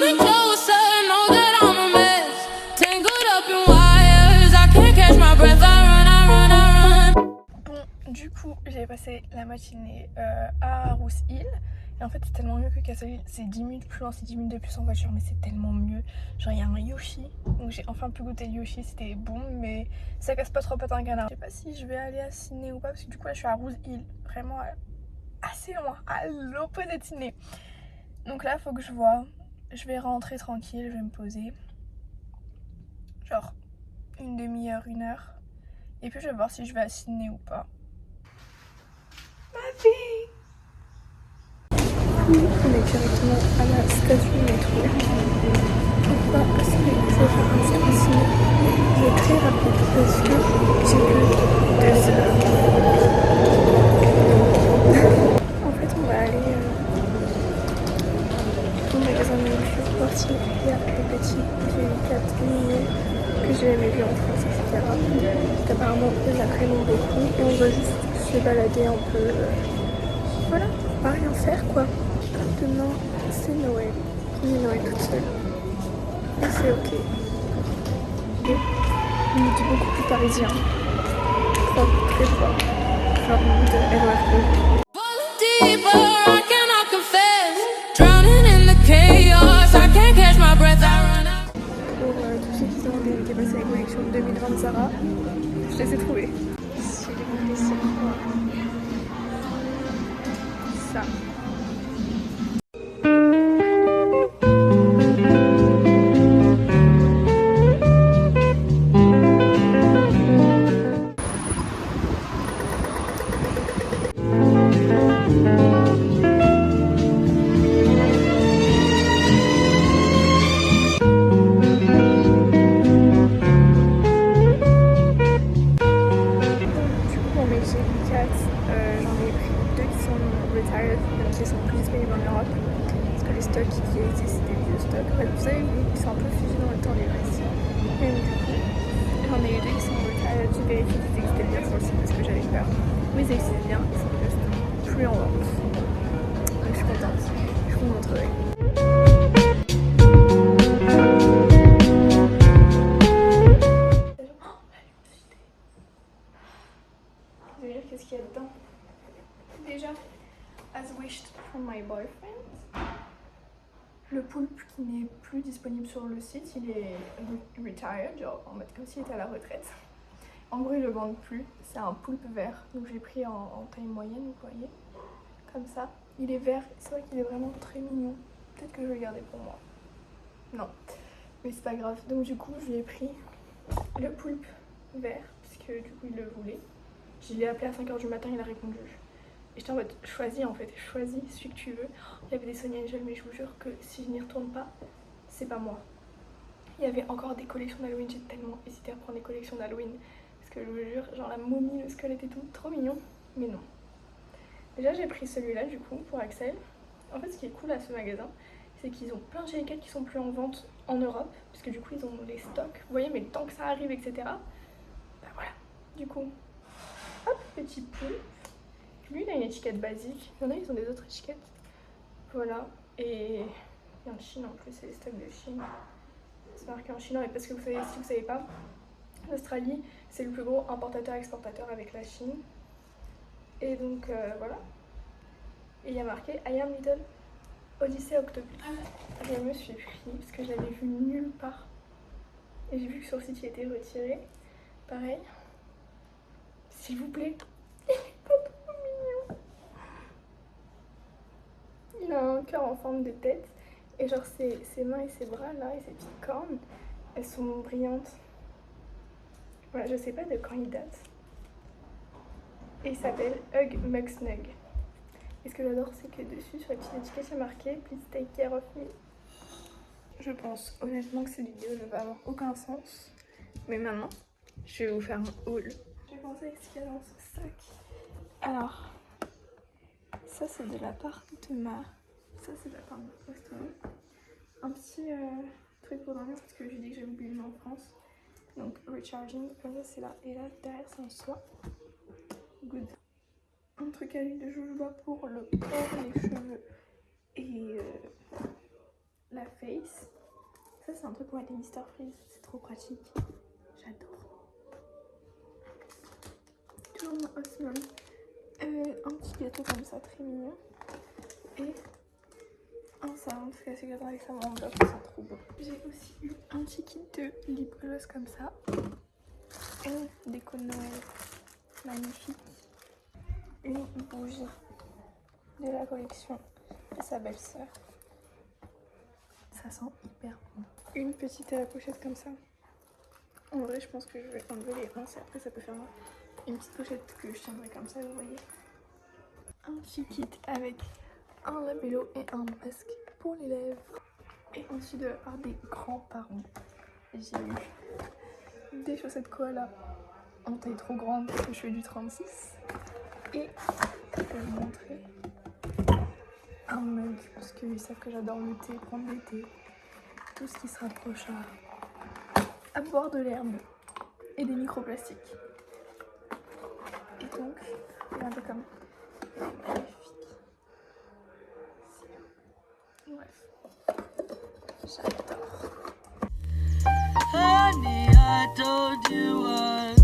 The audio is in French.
me closer, know that I'm a mess. Tangled up in wires, I can't catch my breath. I run, I run, I run. Bon, du coup, j'ai passé la matinée à Rousse Hill. Et en fait, c'est tellement mieux que Castle Hill. C'est 10 minutes plus loin, c'est 10 minutes de plus en voiture, mais c'est tellement mieux. Genre, il y a un Yoshi. Donc, j'ai enfin pu goûter le Yoshi. C'était bon, mais ça casse pas trop patin un canard. Je sais pas si je vais aller à Sydney ou pas, parce que du coup, là, je suis à Rousse Hill. Vraiment assez loin, à l'opposé de Sydney. Donc là, faut que je vois. Je vais rentrer tranquille, je vais me poser. Genre, une demi-heure, une heure. Et puis, je vais voir si je vais à Sydney ou pas. Ma fille! On est directement à la station de métro. Pourquoi? Parce que je vais faire un station qui est très rapide parce que j'ai que 2 heures. En fait, on va aller au magasin de nourriture voir s'il y a des petits Kit Kat mini que j'ai jamais vu en France, etc. Apparemment, il y en a vraiment beaucoup et on va juste se balader un peu. Voilà, on va rien faire quoi. Demain, c'est Noël. On est Noël toute seule. Et c'est ok. Et on nous dit beaucoup plus parisien. Propre, très propre. Genre de RER. Deeper, I cannot confess. Drowning in the chaos, I can't catch my breath. I run, I run. Pour tous ceux qui sont intéressés passer la collection 2020 de Zara, je les ai trouvés. Si les montées c'est quoi? Ça. J'en ai pris 2 qui sont retired, donc qui sont plus disponibles en Europe. Parce que les stocks qui existent, c'est des vieux stocks. En fait, vous savez, ils sont un peu fusés dans le temps, les restes. Mais du coup, j'en ai eu 2 qui sont retired. J'ai vérifié qu'ils existaient bien sur le site parce que j'avais peur. Oui, ils existent bien, ils sont juste plus en vente. Donc je suis contente. Je vous montrerai. Je vais dire qu'est-ce qu'il y a dedans. Déjà, as wished from my boyfriend, le poulpe qui n'est plus disponible sur le site, il est retired, genre en mode comme s'il était à la retraite. En gros, ils le vendent plus, c'est un poulpe vert, donc j'ai pris en taille moyenne, vous voyez, comme ça. Il est vert, c'est vrai qu'il est vraiment très mignon. Peut-être que je vais le garder pour moi. Non, mais c'est pas grave. Donc du coup, je lui ai pris le poulpe vert, puisque du coup, il le voulait. Je l'ai appelé à 5h du matin, il a répondu. Et j'étais en mode, choisis en fait, choisis celui que tu veux. Il y avait des Sonia Angel, mais je vous jure que si je n'y retourne pas, c'est pas moi. Il y avait encore des collections d'Halloween, j'ai tellement hésité à prendre des collections d'Halloween. Parce que je vous jure, genre la momie, le squelette et tout, trop mignon. Mais non. Déjà, j'ai pris celui-là du coup pour Axel. En fait, ce qui est cool à ce magasin, c'est qu'ils ont plein de G4 qui sont plus en vente en Europe. Parce que du coup, ils ont les stocks. Vous voyez, mais tant que ça arrive, etc. Bah voilà. Du coup, hop, petit poule. Lui, il a une étiquette basique. Il y en a, ils ont des autres étiquettes. Voilà. Et il y a en Chine en plus, c'est les stocks de Chine. C'est marqué en chinois, mais parce que vous savez, si vous savez pas, l'Australie, c'est le plus gros importateur-exportateur avec la Chine. Et donc, voilà. Et il y a marqué I am Little Odyssey Octopus. Je me suis pris parce que je l'avais vu nulle part. Et j'ai vu que sur le site, il était retiré. Pareil. S'il vous plaît. Il a un cœur en forme de tête. Et genre ses mains et ses bras là et ses petites cornes, elles sont brillantes. Voilà, je sais pas de quand il date. Et il s'appelle Hug Mug Snug. Et ce que j'adore, c'est que dessus, sur la petite étiquette, il y a marqué Please take care of me. Je pense honnêtement que cette vidéo ne va avoir aucun sens. Mais maintenant, je vais vous faire un haul. J'ai pensé à ce qu'il y a dans ce sac. Alors, ça c'est de la part de ma... Ça c'est de la part de ma restaurant. Un petit truc pour dormir parce que j'ai dit que j'avais oublié le nom en France. Donc recharging, comme ça c'est là. Et là derrière c'est un soie. Good. Un truc à l'huile de jojoba pour le corps, les cheveux et la Face. Ça c'est un truc pour mettre les Mr Freeze, c'est trop pratique. J'adore. Toujours mon Osman. Un petit gâteau comme ça, très mignon. Et un savon, parce que c'est gâteau avec ça m'enveloppe, c'est trop beau. J'ai aussi eu un petit kit de lip gloss comme ça. Une déco de Noël magnifique. Une bougie de la collection de sa belle-sœur. Ça sent hyper bon. Une petite pochette comme ça. En vrai, je pense que je vais enlever les rinces et après ça peut faire une petite pochette que je tiendrai comme ça, vous voyez. Un petit kit avec un labello et un masque pour les lèvres. Et ensuite de la part des grands-parents, j'ai eu des chaussettes koala en taille trop grande parce que je fais du 36. Et je vais vous montrer un mug parce qu'ils savent que j'adore le thé, prendre le thé, tout ce qui se rapproche à boire de l'herbe et des microplastiques. Et donc, regardez comme magnifique. Bref, j'adore. Honey, I told you